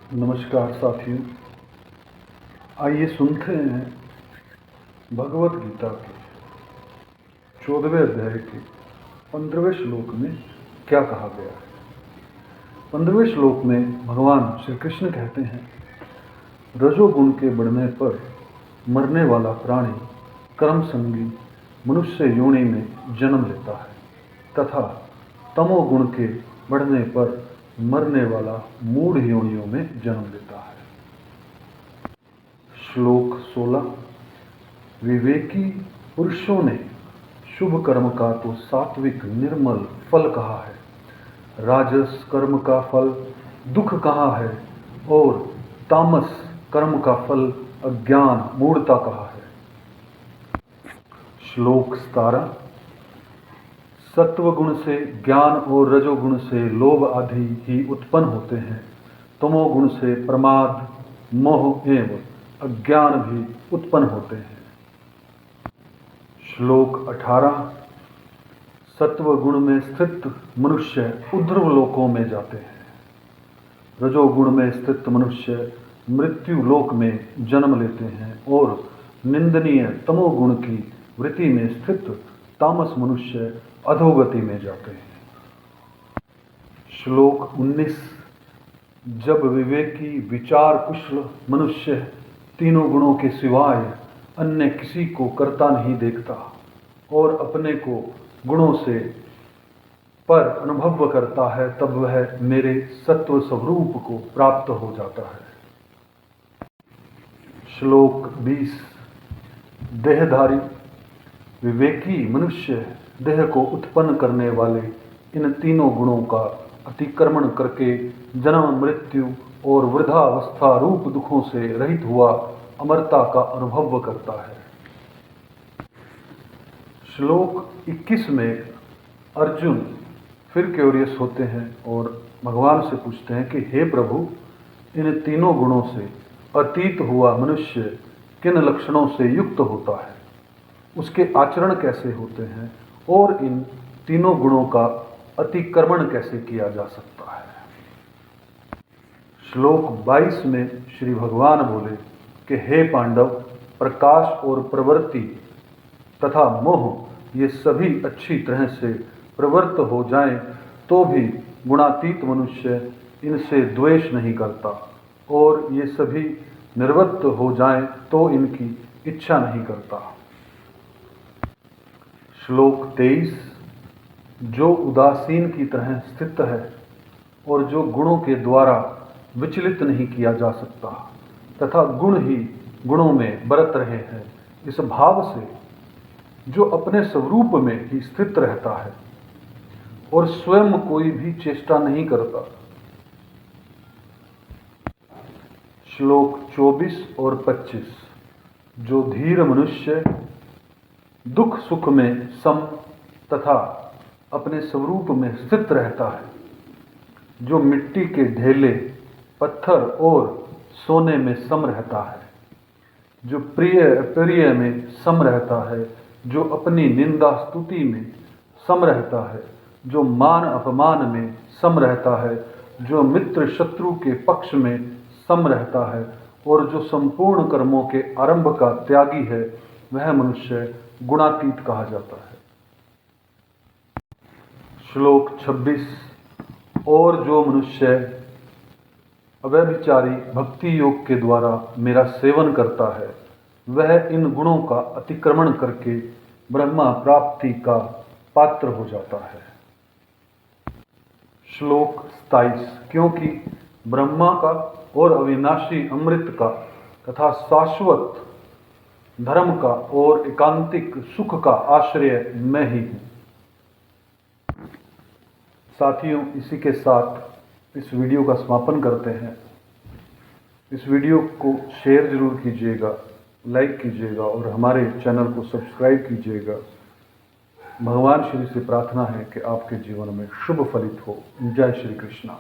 नमस्कार साथियों, आइए सुनते हैं भगवत गीता के 14वें अध्याय के 15वें श्लोक में क्या कहा गया है। 15वें श्लोक में भगवान श्री कृष्ण कहते हैं, रजोगुण के बढ़ने पर मरने वाला प्राणी कर्म संगी मनुष्य योनि में जन्म लेता है तथा तमोगुण के बढ़ने पर मरने वाला मूढ़ योनियों में जन्म लेता है। श्लोक 16, विवेकी पुरुषों ने शुभ कर्म का तो सात्विक निर्मल फल कहा है, राजस कर्म का फल दुख कहा है और तामस कर्म का फल अज्ञान मूढ़ता कहा है। श्लोक 17, सत्वगुण से ज्ञान और रजोगुण से लोभ आदि ही उत्पन्न होते हैं, तमोगुण से प्रमाद मोह एवं अज्ञान भी उत्पन्न होते हैं। श्लोक 18, सत्वगुण में स्थित मनुष्य ऊर्ध्व लोकों में जाते हैं, रजोगुण में स्थित मनुष्य मृत्यु लोक में जन्म लेते हैं और निंदनीय तमोगुण की वृत्ति में स्थित तामस मनुष्य अधोगति में जाते हैं। श्लोक 19, जब विवेकी विचार कुशल मनुष्य तीनों गुणों के सिवाय अन्य किसी को करता नहीं देखता और अपने को गुणों से पर अनुभव करता है, तब वह मेरे सत्व स्वरूप को प्राप्त हो जाता है। श्लोक 20, देहधारी विवेकी मनुष्य देह को उत्पन्न करने वाले इन तीनों गुणों का अतिक्रमण करके जन्म मृत्यु और वृद्धावस्था रूप दुखों से रहित हुआ अमरता का अनुभव करता है। श्लोक 21 में अर्जुन फिर क्यूरियस होते हैं और भगवान से पूछते हैं कि हे प्रभु, इन तीनों गुणों से अतीत हुआ मनुष्य किन लक्षणों से युक्त होता है, उसके आचरण कैसे होते हैं और इन तीनों गुणों का अतिक्रमण कैसे किया जा सकता है। श्लोक 22 में श्री भगवान बोले कि हे पांडव, प्रकाश और प्रवृत्ति तथा मोह ये सभी अच्छी तरह से प्रवृत्त हो जाएं तो भी गुणातीत मनुष्य इनसे द्वेष नहीं करता और ये सभी निर्वृत्त हो जाएं तो इनकी इच्छा नहीं करता। श्लोक 23, जो उदासीन की तरह स्थित है और जो गुणों के द्वारा विचलित नहीं किया जा सकता तथा गुण ही गुणों में बरत रहे हैं, इस भाव से जो अपने स्वरूप में ही स्थित रहता है और स्वयं कोई भी चेष्टा नहीं करता। श्लोक 24 और 25, जो धीर मनुष्य दुख सुख में सम तथा अपने स्वरूप में स्थित रहता है, जो मिट्टी के ढेले पत्थर और सोने में सम रहता है, जो प्रिय अप्रिय में सम रहता है, जो अपनी निंदा स्तुति में सम रहता है, जो मान अपमान में सम रहता है, जो मित्र शत्रु के पक्ष में सम रहता है और जो संपूर्ण कर्मों के आरंभ का त्यागी है, वह मनुष्य गुणातीत कहा जाता है। श्लोक 26, और जो मनुष्य अव्यभिचारी भक्ति योग के द्वारा मेरा सेवन करता है, वह इन गुणों का अतिक्रमण करके ब्रह्मा प्राप्ति का पात्र हो जाता है। श्लोक 27, क्योंकि ब्रह्मा का और अविनाशी अमृत का तथा शाश्वत धर्म का और एकांतिक सुख का आश्रय मैं ही हूँ। साथियों, इसी के साथ इस वीडियो का समापन करते हैं। इस वीडियो को शेयर जरूर कीजिएगा, लाइक कीजिएगा और हमारे चैनल को सब्सक्राइब कीजिएगा। भगवान श्री से प्रार्थना है कि आपके जीवन में शुभ फलित हो। जय श्री कृष्णा।